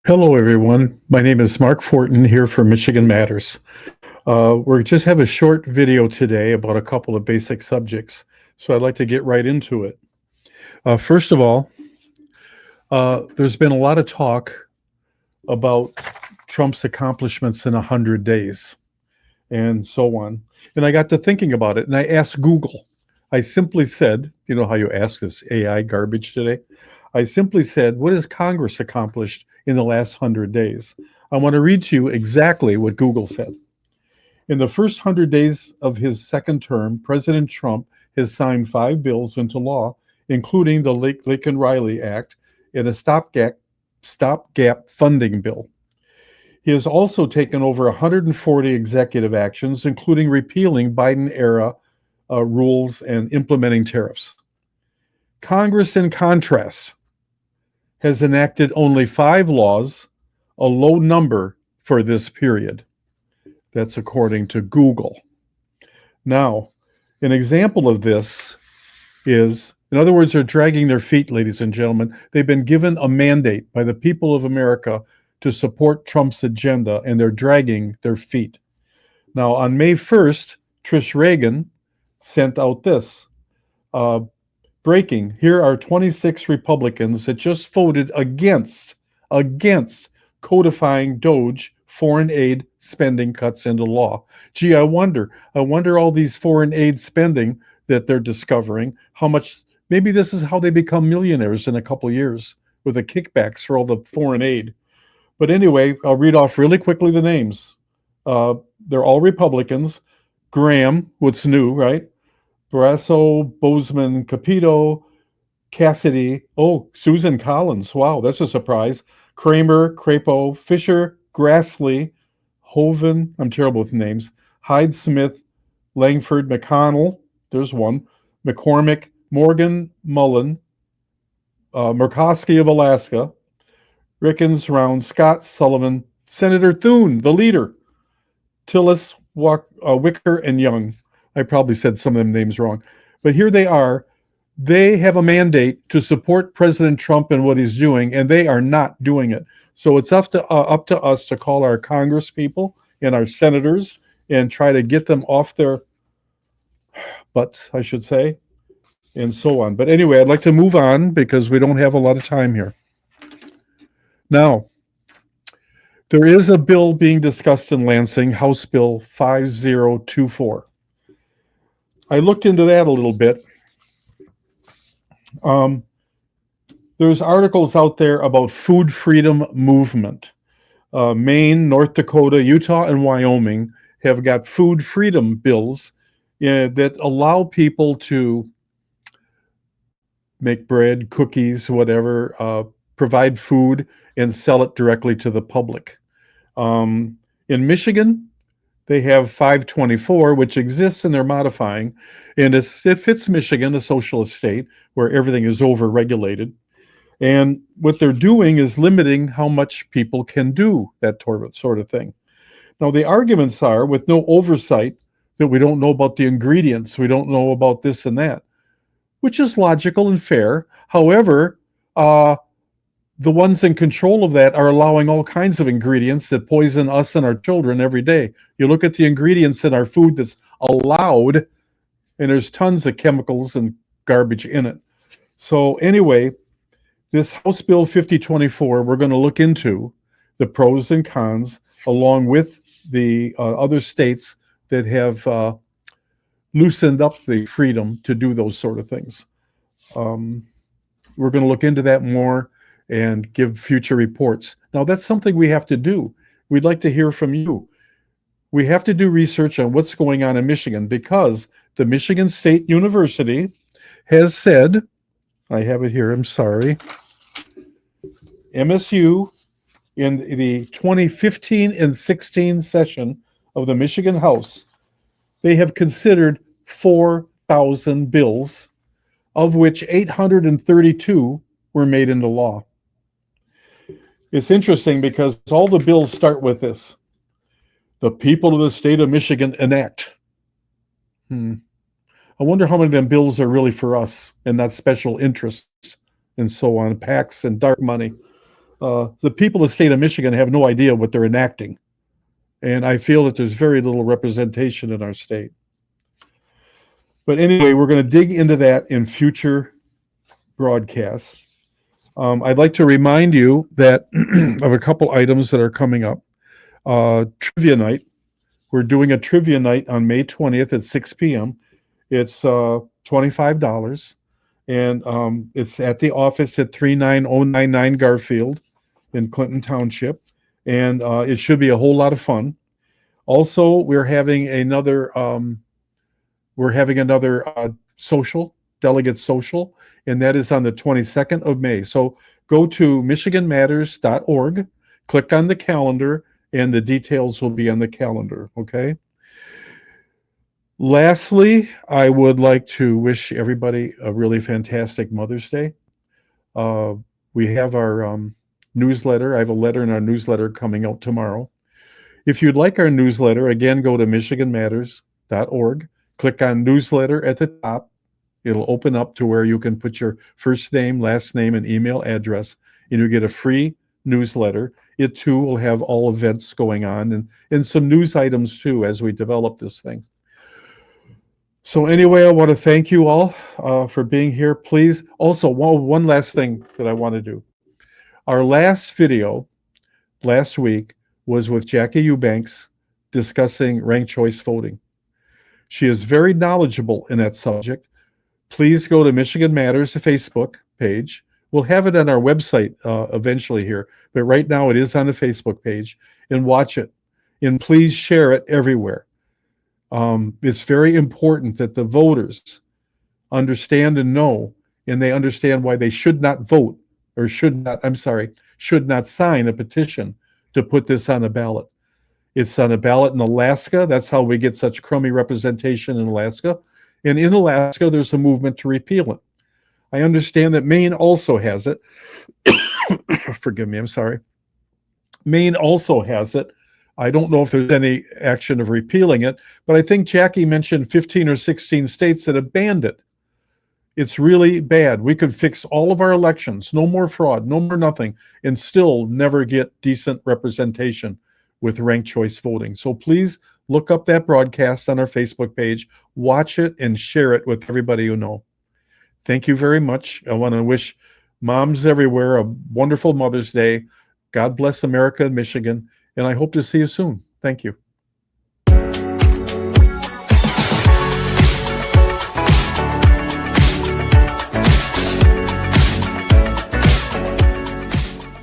Hello, everyone. My name is Mark Forton here for Michigan Matters. We just have a short video today about a couple of basic subjects, so I'd like to get right into it. First of all, there's been a lot of talk about Trump's accomplishments in 100 days and so on. And I got to thinking about it, and I asked Google. I simply said, you know how you ask this AI garbage today? I simply said, what has Congress accomplished in the last 100 days? I want to read to you exactly what Google said. In the first 100 days of his second term, President Trump has signed 5 bills into law, including the Lincoln-Riley Act and a stopgap funding bill. He has also taken over 140 executive actions, including repealing Biden-era rules and implementing tariffs. Congress, in contrast, has enacted only 5 laws, a low number for this period. That's according to Google. Now, an example of this is, in other words, they're dragging their feet, ladies and gentlemen. They've been given a mandate by the people of America to support Trump's agenda, and they're dragging their feet. Now, on May 1st, Trish Reagan sent out this. Breaking, here are 26 Republicans that just voted against codifying DOGE foreign aid spending cuts into law. Gee, I wonder all these foreign aid spending that they're discovering, how much, maybe this is how they become millionaires in a couple of years with the kickbacks for all the foreign aid. But anyway, I'll read off really quickly the names. They're all Republicans. Graham, what's new, right? Barrasso, Bozeman, Capito, Cassidy. Oh, Susan Collins. Wow, that's a surprise. Kramer, Crapo, Fisher, Grassley, Hoven. I'm terrible with names. Hyde Smith, Langford, McConnell. There's one. McCormick, Morgan, Mullen, Murkowski of Alaska, Rickens, Round, Scott, Sullivan, Senator Thune, the leader, Tillis, Wicker, and Young. I probably said some of them names wrong. But here they are. They have a mandate to support President Trump and what he's doing, and they are not doing it. So it's up to us to call our Congress people and our senators and try to get them off their butts, I should say, and so on. But anyway, I'd like to move on because we don't have a lot of time here. Now, there is a bill being discussed in Lansing, House Bill 5024. I looked into that a little bit. There's articles out there about food freedom movement. Maine, North Dakota, Utah, and Wyoming have got food freedom bills that allow people to make bread, cookies, whatever, provide food, and sell it directly to the public. In Michigan, they have 524, which exists and they're modifying. And it fits Michigan, a socialist state, where everything is over-regulated. And what they're doing is limiting how much people can do that sort of thing. Now, the arguments are, with no oversight, that we don't know about the ingredients, we don't know about this and that, which is logical and fair. However, the ones in control of that are allowing all kinds of ingredients that poison us and our children every day. You look at the ingredients in our food that's allowed, and there's tons of chemicals and garbage in it. So anyway, this House Bill 5024, we're going to look into the pros and cons, along with the other states that have loosened up the freedom to do those sort of things. We're going to look into that more and give future reports. Now, that's something we have to do. We'd like to hear from you. We have to do research on what's going on in Michigan, because the Michigan State University has said, I have it here, I'm sorry, MSU in the 2015 and 16 session of the Michigan House, they have considered 4,000 bills, of which 832 were made into law. It's interesting because all the bills start with this: the people of the state of Michigan enact. I wonder how many of them bills are really for us and not special interests and so on, PACs and dark money. The people of the state of Michigan have no idea what they're enacting. And I feel that there's very little representation in our state. But anyway, we're going to dig into that in future broadcasts. I'd like to remind you that of a couple items that are coming up. Trivia night. We're doing a trivia night on May 20th at 6 p.m. It's $25, and it's at the office at 39099 Garfield in Clinton Township, and it should be a whole lot of fun. Also, we're having another social delegate social, and that is on the 22nd of May. So go to michiganmatters.org, click on the calendar, and the details will be on the calendar. Okay. Lastly, I would like to wish everybody a really fantastic Mother's Day. We have our newsletter. I have a letter in our newsletter coming out tomorrow. If you'd like our newsletter, again, go to michiganmatters.org, click on newsletter at the top. It'll open up to where you can put your first name, last name, and email address, and you get a free newsletter. It too will have all events going on and some news items too as we develop this thing. So anyway, I want to thank you all for being here. Please, also, one last thing that I want to do. Our last video last week was with Jackie Eubanks discussing ranked choice voting. She is very knowledgeable in that subject. Please go to Michigan Matters Facebook page. We'll have it on our website eventually here, but right now it is on the Facebook page, and watch it. And please share it everywhere. It's very important that the voters understand and know, and they understand why they should not vote or should not sign a petition to put this on a ballot. It's on a ballot in Alaska. That's how we get such crummy representation in Alaska. And in Alaska, there's a movement to repeal it. I understand that Maine also has it. Forgive me, I'm sorry. Maine also has it. I don't know if there's any action of repealing it, but I think Jackie mentioned 15 or 16 states that have banned it. It's really bad. We could fix all of our elections, no more fraud, no more nothing, and still never get decent representation with ranked choice voting. So please look up that broadcast on our Facebook page, watch it, and share it with everybody you know. Thank you very much. I want to wish moms everywhere a wonderful Mother's Day. God bless America and Michigan, and I hope to see you soon. Thank you.